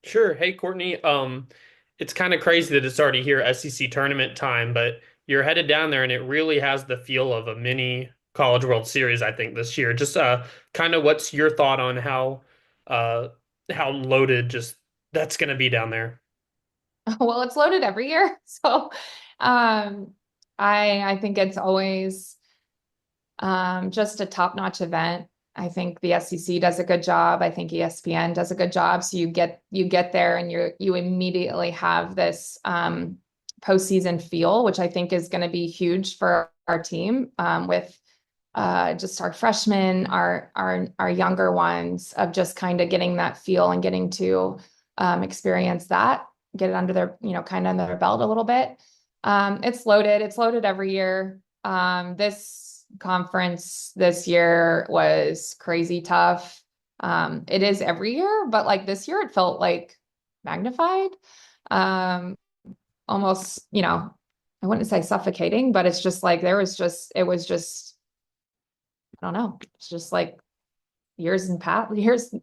Sure. Hey, Courtney. It's kind of crazy that it's already here, SEC tournament time, but you're headed down there, and it really has the feel of a mini College World Series, I think, this year. Just kind of what's your thought on uh how loaded just that's going to be down there? Well, it's loaded every year. So um I think it's always just a top-notch event. I think the SEC does a good job. I think ESPN does a good job. So you get there and you immediately have this postseason feel, which I think is going to be huge for our team with just our freshmen, our younger ones, of just kind of getting that feel and getting to experience that, get it under their, kind of under their belt a little bit. It's loaded. It's loaded every year. This conference this year was crazy tough. It is every year, but like this year, it felt like magnified. Um, Almost, I wouldn't say suffocating, but it's just like it was just I don't know. It's just like years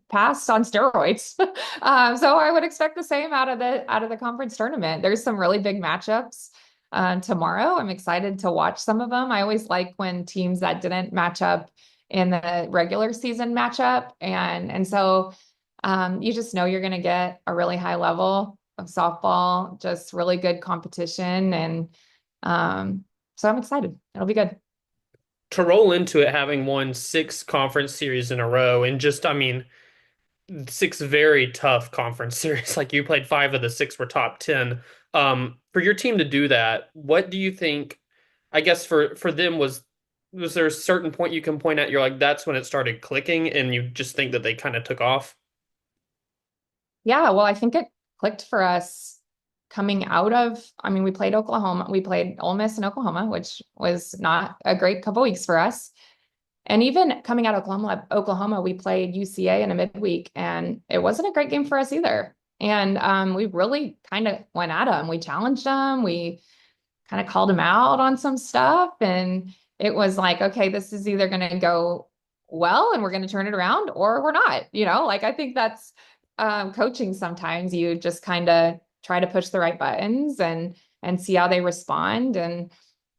past on steroids. So I would expect the same out of the conference tournament. There's some really big matchups tomorrow. I'm excited to watch some of them. I always like when teams that didn't match up in the regular season match up, and so you just know you're going to get a really high level of softball, just really good competition, and so I'm excited. It'll be good. To roll into it having won six conference series in a row, and just, I mean, six very tough conference series. Like you played five of the six were top 10. For your team to do that, what do you think, I guess for them was there a certain point you can point out you're like, that's when it started clicking and you just think that they kind of took off? Yeah, well, I think it clicked for us coming out of, I mean, we played Oklahoma, we played Ole Miss and Oklahoma, which was not a great couple weeks for us. And even coming out of Oklahoma, we played UCA in a midweek, and it wasn't a great game for us either. And we really kind of went at them. We challenged them. We kind of called them out on some stuff, and it was like, okay, this is either going to go well, and we're going to turn it around, or we're not. Like I think that's coaching. Sometimes you just kind of try to push the right buttons and see how they respond. And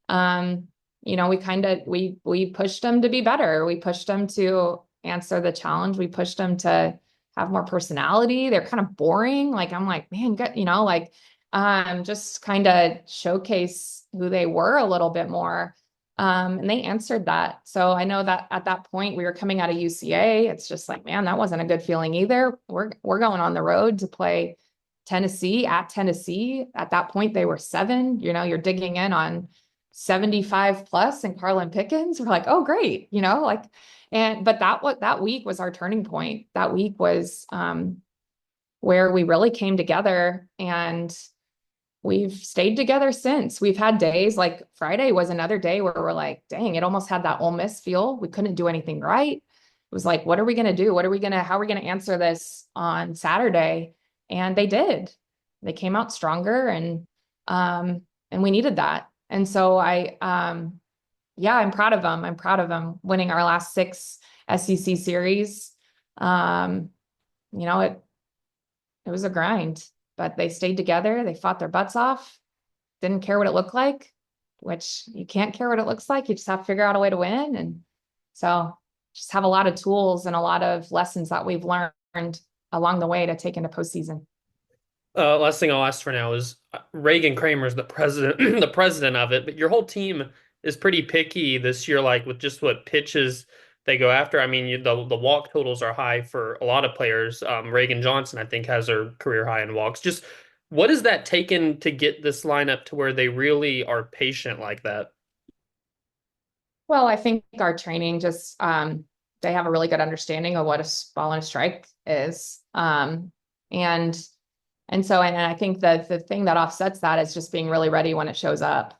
um, we pushed them to be better. We pushed them to answer the challenge. We pushed them to have more personality. They're kind of boring. Like I'm like, man, good, like just kind of showcase who they were a little bit more. And they answered that. So I know that at that point we were coming out of UCA. It's just like, man, that wasn't a good feeling either. We're going on the road to play Tennessee at Tennessee. At that point, they were 7. You're digging in on 75 plus and Carlin Pickens. We're like, oh, great, but that week was our turning point. That week was where we really came together, and we've stayed together since. We've had days like Friday was another day where we're like, dang, it almost had that Ole Miss feel. We couldn't do anything right. It was like, what are we going to do? How are we going to answer this on Saturday? And they did. They came out stronger, and we needed that. And so yeah, I'm proud of them. I'm proud of them winning our last 6 SEC series. Um, it was a grind, but they stayed together. They fought their butts off. Didn't care what it looked like, which you can't care what it looks like. You just have to figure out a way to win. And so just have a lot of tools and a lot of lessons that we've learned along the way to take into postseason. Last thing I'll ask for now is Reagan Kramer's the president, the president of it, but your whole team is pretty picky this year, like with just what pitches they go after. I mean, the walk totals are high for a lot of players. Reagan Johnson, I think, has her career high in walks. Just what has that taken to get this lineup to where they really are patient like that? Well, I think our training just they have a really good understanding of what a ball and a strike is. And and I think that the thing that offsets that is just being really ready when it shows up.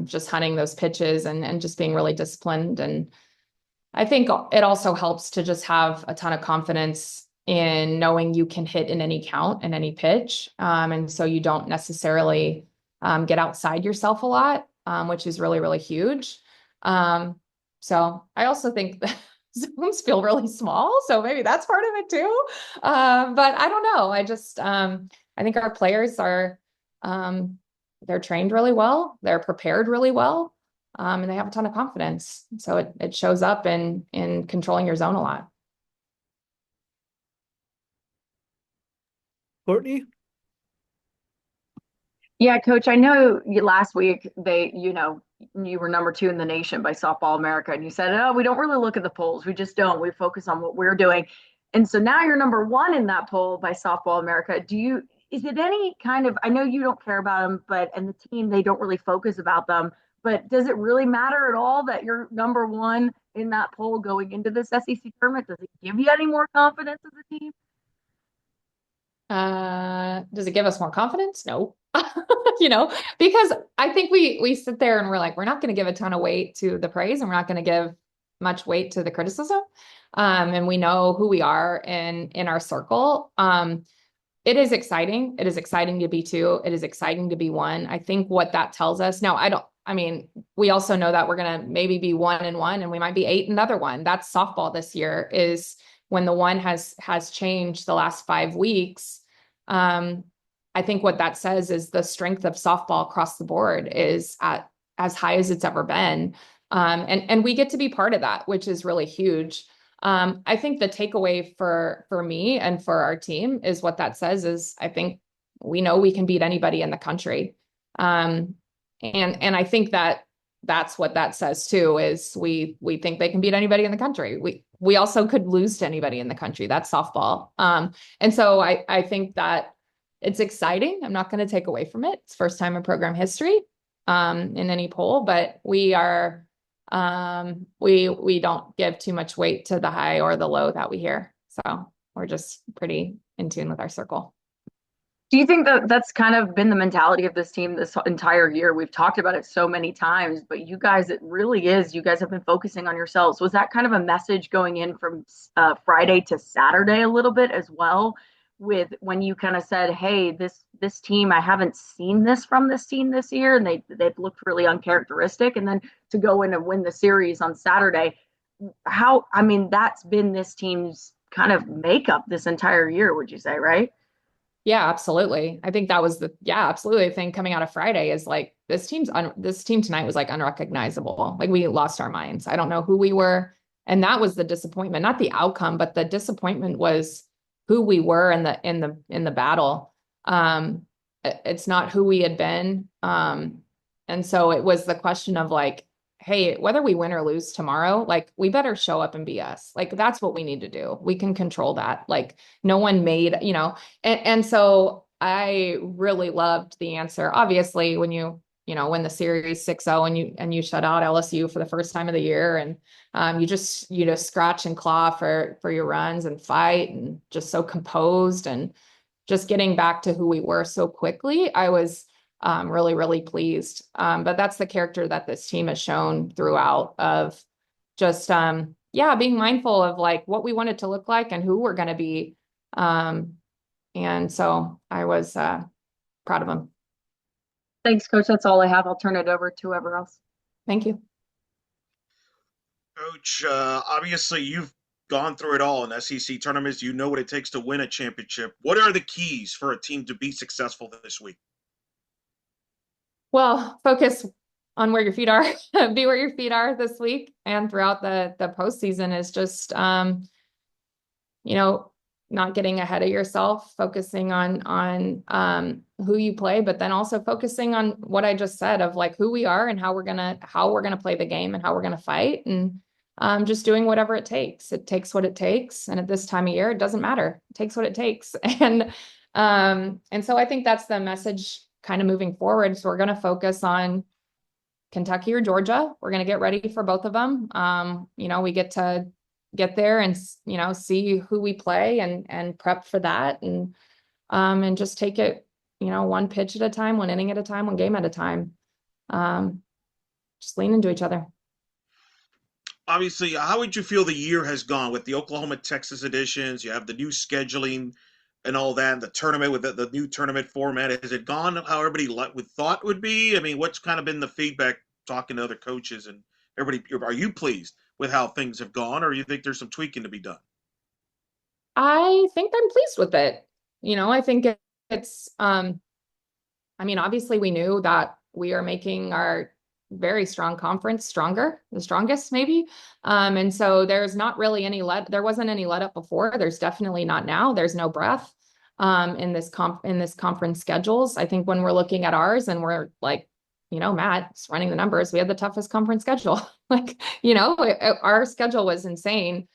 Just hunting those pitches and just being really disciplined. And I think it also helps to just have a ton of confidence in knowing you can hit in any count and any pitch. And so you don't necessarily get outside yourself a lot, which is really, really huge. Um, so I also think Zooms feel really small, so maybe that's part of it too. But I don't know. I think our players are um, they're trained really well, they're prepared really well, and they have a ton of confidence. So it shows up in controlling your zone a lot. Courtney? Yeah, coach, I know last week you were number two in the nation by Softball America, and you said, oh, we don't really look at the polls. We just don't. We focus on what we're doing. And so now you're number one in that poll by Softball America. Is it any kind of, I know you don't care about them, and the team, they don't really focus about them, but does it really matter at all that you're number one in that poll going into this SEC tournament? Does it give you any more confidence as a team? Does it give us more confidence? No. You know, because I think we sit there and we're like, we're not going to give a ton of weight to the praise and we're not going to give much weight to the criticism. And we know who we are in our circle. It is exciting. It is exciting to be two. It is exciting to be one. I think what that tells us now, I mean, we also know that we're going to maybe be 1-1 and we might be 8 another one. That's softball this year is when the one has changed the last 5 weeks. I think what that says is the strength of softball across the board is at as high as it's ever been. And we get to be part of that, which is really huge. I think the takeaway for me and for our team is what that says is I think we know we can beat anybody in the country. And I think that that's what that says too, is we think they can beat anybody in the country. We also could lose to anybody in the country. That's softball. And so I think that it's exciting. I'm not going to take away from it. It's first time in program history in any poll, but we don't give too much weight to the high or the low that we hear. So we're just pretty in tune with our circle. Do you think that that's kind of been the mentality of this team this entire year? We've talked about it so many times, but you guys, it really is. You guys have been focusing on yourselves. Was that kind of a message going in from Friday to Saturday a little bit as well? With when you kind of said, "Hey, this team, I haven't seen this from this team this year, and they've looked really uncharacteristic," and then to go in and win the series on Saturday, how? I mean, that's been this team's kind of makeup this entire year. Would you say, right? Yeah, absolutely. I think that was absolutely the thing coming out of Friday is like this team tonight was like unrecognizable. Like we lost our minds. I don't know who we were. And that was the disappointment, not the outcome, but the disappointment was who we were in the battle. It's not who we had been. And so it was the question of like, hey, whether we win or lose tomorrow, like we better show up and be us. Like that's what we need to do. We can control that. Like no one made, and so I really loved the answer. Obviously, when you know win the series 6-0 and you shut out LSU for the first time of the year and you just scratch and claw for your runs and fight and just so composed and just getting back to who we were so quickly. I was really, really pleased. But that's the character that this team has shown throughout of just, being mindful of like what we want it to look like and who we're going to be. And so I was proud of them. Thanks, Coach. That's all I have. I'll turn it over to whoever else. Thank you. Coach, obviously you've gone through it all in SEC tournaments. You know what it takes to win a championship. What are the keys for a team to be successful this week? Well, focus on where your feet are, be where your feet are this week and throughout the postseason is just, not getting ahead of yourself, focusing on who you play, but then also focusing on what I just said of like who we are and how we're gonna play the game and how we're gonna fight and just doing whatever it takes. It takes what it takes, and at this time of year, it doesn't matter. It takes what it takes, and so I think that's the message kind of moving forward. So we're gonna focus on Kentucky or Georgia. We're gonna get ready for both of them. We get to get there and see who we play and prep for that and just take it one pitch at a time, one inning at a time, one game at a time. Just lean into each other. Obviously, how would you feel the year has gone with the Oklahoma Texas editions? You have the new scheduling and all that, and the tournament with the new tournament format. Has it gone how everybody would thought would be? I mean, what's kind of been the feedback talking to other coaches and everybody? Are you pleased with how things have gone, or you think there's some tweaking to be done? I think I'm pleased with it. I think it's, I mean, obviously we knew that we are making our very strong conference stronger, the strongest maybe. And so there's not really there wasn't any let up before. There's definitely not now. There's no breath in this conference schedules. I think when we're looking at ours and we're like, Matt's running the numbers, we had the toughest conference schedule. Like, our schedule was insane.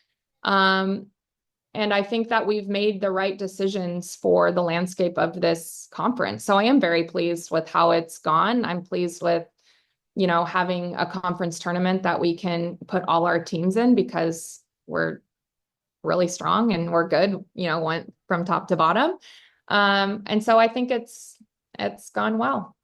And I think that we've made the right decisions for the landscape of this conference. So I am very pleased with how it's gone. I'm pleased with, having a conference tournament that we can put all our teams in because we're really strong and we're good, went from top to bottom. And so I think it's gone well.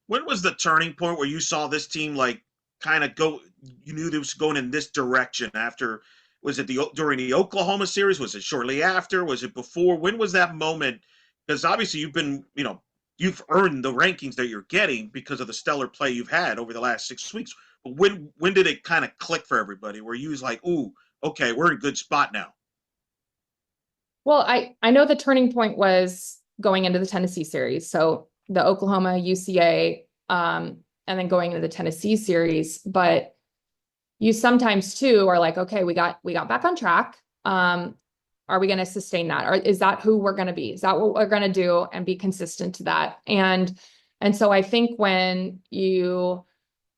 When was the turning point where you saw this team like kind of go? You knew it was going in this direction after. Was it during the Oklahoma series? Was it shortly after? Was it before? When was that moment? Because obviously you've been, you've earned the rankings that you're getting because of the stellar play you've had over the last 6 weeks. But when did it kind of click for everybody? Where you was like, ooh, okay, we're in a good spot now. Well, I know the turning point was going into the Tennessee series. So the Oklahoma, UCA, and then going into the Tennessee series. But you sometimes too are like, okay, we got back on track. Are we going to sustain that? Or is that who we're going to be? Is that what we're going to do and be consistent to that? And so I think when you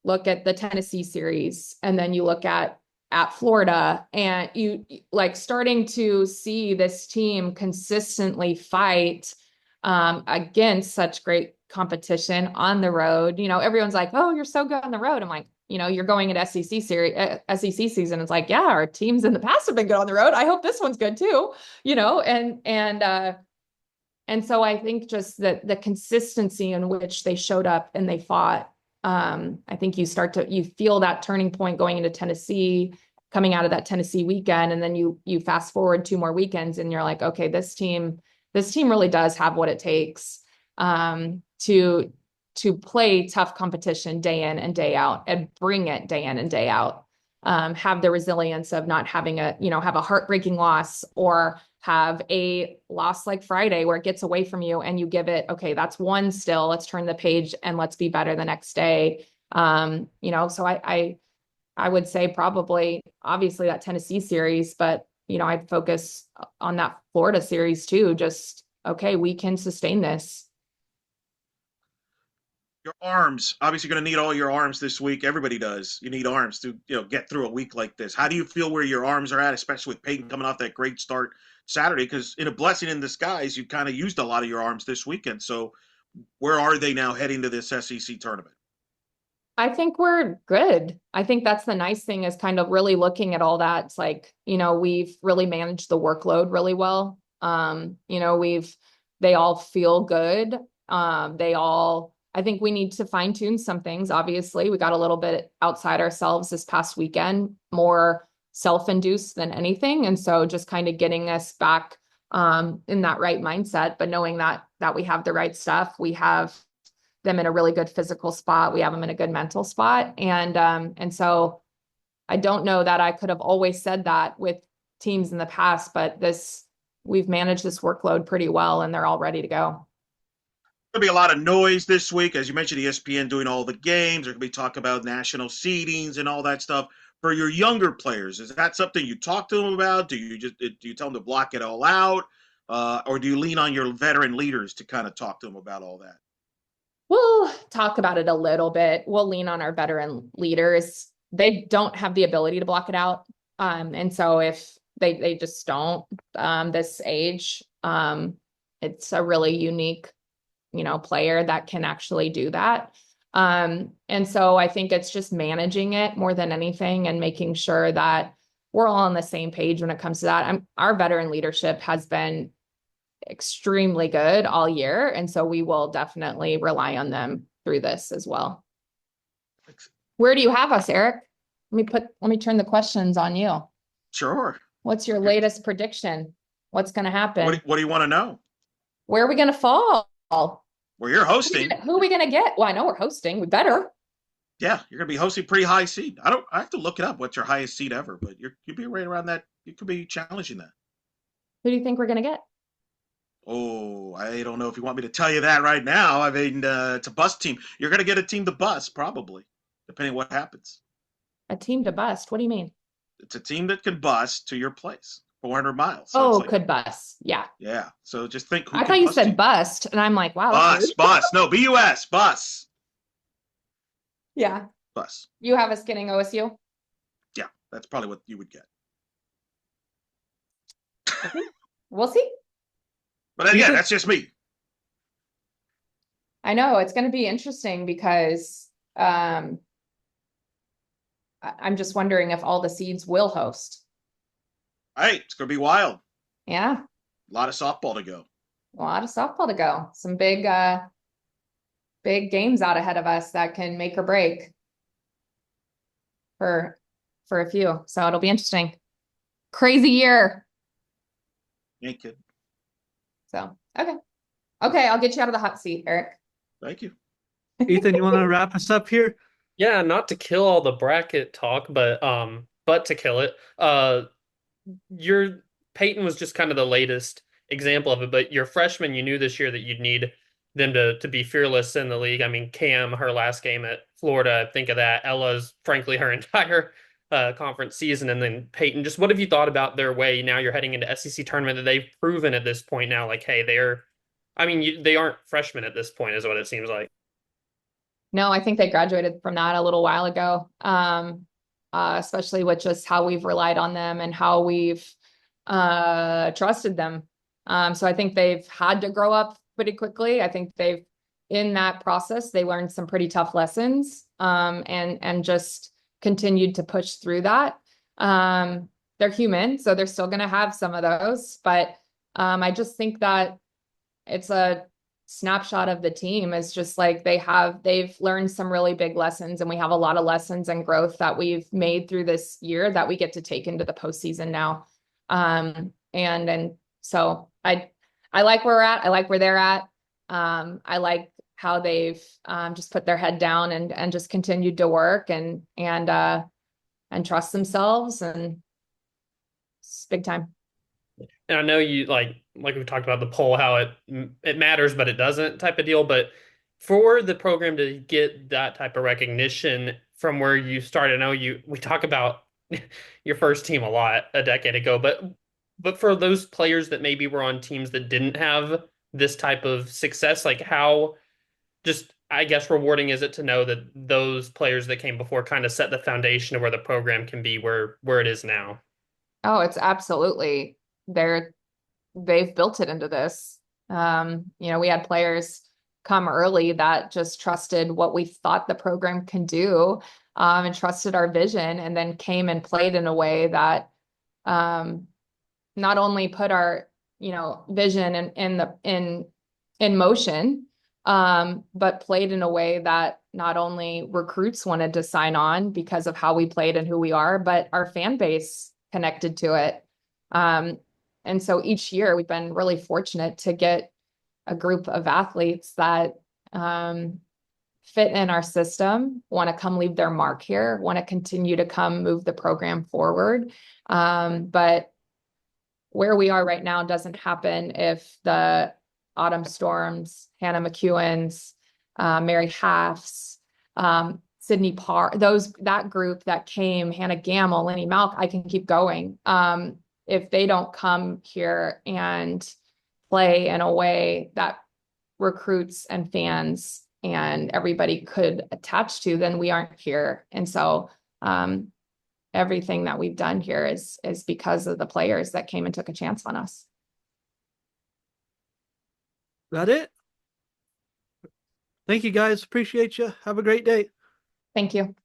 look at the Tennessee series and then you look at Florida and you like starting to see this team consistently fight against such great competition on the road. Everyone's like, oh, you're so good on the road. I'm like, you're going at SEC series, SEC season. It's like, yeah, our teams in the past have been good on the road. I hope this one's good too, and so I think just the consistency in which they showed up and they fought. I think you feel that turning point going into Tennessee, coming out of that Tennessee weekend, and then you fast forward 2 more weekends, and you're like, okay, this team really does have what it takes to play tough competition day in and day out and bring it day in and day out. Have the resilience of not having have a heartbreaking loss or have a loss like Friday where it gets away from you and you give it, okay, that's one still, let's turn the page and let's be better the next day. So I would say probably obviously that Tennessee series, but I'd focus on that Florida series too. Just, okay, we can sustain this. Your arms, obviously, going to need all your arms this week. Everybody does. You need arms to get through a week like this. How do you feel where your arms are at, especially with Peyton coming off that great start Saturday? Because in a blessing in disguise, you kind of used a lot of your arms this weekend. So where are they now heading to this SEC tournament? I think we're good. I think that's the nice thing is kind of really looking at all that. It's like, we've really managed the workload really well. They all feel good. I think we need to fine tune some things. Obviously, we got a little bit outside ourselves this past weekend, more self-induced than anything. And so just kind of getting us back in that right mindset, but knowing that we have the right stuff. We have them in a really good physical spot. We have them in a good mental spot. And so I don't know that I could have always said that with teams in the past, but we've managed this workload pretty well and they're all ready to go. There'll be a lot of noise this week. As you mentioned, ESPN doing all the games. There's going to be talk about national seedings and all that stuff. For your younger players, is that something you talk to them about? Do you tell them to block it all out? Or do you lean on your veteran leaders to kind of talk to them about all that? We'll talk about it a little bit. We'll lean on our veteran leaders. They don't have the ability to block it out. And so if they just don't, this age, it's a really unique player that can actually do that. And so I think it's just managing it more than anything and making sure that we're all on the same page when it comes to that. Our veteran leadership has been extremely good all year. And so we will definitely rely on them through this as well. Where do you have us, Eric? Let me turn the questions on you. Sure. What's your latest prediction? What's going to happen? What do you want to know? Where are we going to fall? Well, you're hosting. Who are we going to get? Well, I know we're hosting. We better. Yeah, you're gonna be hosting pretty high seed. I have to look it up what's your highest seed ever, but you'd be right around that. You could be challenging that. Who do you think we're gonna get? Oh, I don't know if you want me to tell you that right now. I mean, it's a bus team. You're gonna get a team to bus probably, depending on what happens. A team to bust. What do you mean? It's a team that can bus to your place, 400 miles. So it's Oh, like, could bust. Yeah. yeah. So just think who I can thought you bus to said you. bust, and I'm like, wow, that's rude. Bus. No, bus, bus, Yeah. bus. You have us getting OSU? Yeah, that's probably what you would get. Okay. We'll see. But again, Ethan? that's just me. I know it's going to be interesting because I'm just wondering if all the seeds will host. Hey, it's gonna be wild. Yeah, A lot of softball to go. a lot of softball to go. Some big games out ahead of us that can make or break for a few. So it'll be interesting. Crazy year. Ain't kidding. So okay. Okay, I'll get you out of the hot seat, Eric. Thank you. Ethan, you want to wrap us up here? Yeah, not to kill all the bracket talk, but to kill it. Your Peyton was just kind of the latest example of it, but your freshman, you knew this year that you'd need them to be fearless in the league. I mean, Cam, her last game at Florida, think of that. Ella's, frankly, her entire conference season, and then Peyton. Just what have you thought about their way? Now you're heading into SEC tournament that they've proven at this point now, like, hey, I mean, they aren't freshmen at this point, is what it seems like. No, I think they graduated from that a little while ago. Especially with just how we've relied on them and how we've trusted them. So I think they've had to grow up pretty quickly. I think in that process, they learned some pretty tough lessons, and just continued to push through that. They're human, so they're still going to have some of those, but I just think that it's a snapshot of the team. Is just like they've learned some really big lessons, and we have a lot of lessons and growth that we've made through this year that we get to take into the postseason now. And so I like where we're at. I like where they're at. I like how they've just put their head down and just continued to work and trust themselves, and it's big time. And I know you like we talked about the poll, how it matters, but it doesn't type of deal. But for the program to get that type of recognition from where you started, I know we talk about your first team a lot a decade ago, but for those players that maybe were on teams that didn't have this type of success, like how just I guess rewarding is it to know that those players that came before kind of set the foundation of where the program can be where it is now. Oh, it's absolutely they've built it into this. We had players come early that just trusted what we thought the program can do, and trusted our vision, and then came and played in a way that not only put our vision in motion, but played in a way that not only recruits wanted to sign on because of how we played and who we are, but our fan base connected to it. And so each year we've been really fortunate to get a group of athletes that fit in our system, want to come leave their mark here, want to continue to come move the program forward. But where we are right now doesn't happen if the Autumn Storms, Hannah McEwen's, Mary Half's, Sydney Parr, that group that came, Hannah Gamble, Lenny Malk, I can keep going. If they don't come here and play in a way that recruits and fans and everybody could attach to, then we aren't here. And so everything that we've done here is because of the players that came and took a chance on us. That it? Thank you, guys. Appreciate you. Have a great day. Thank you.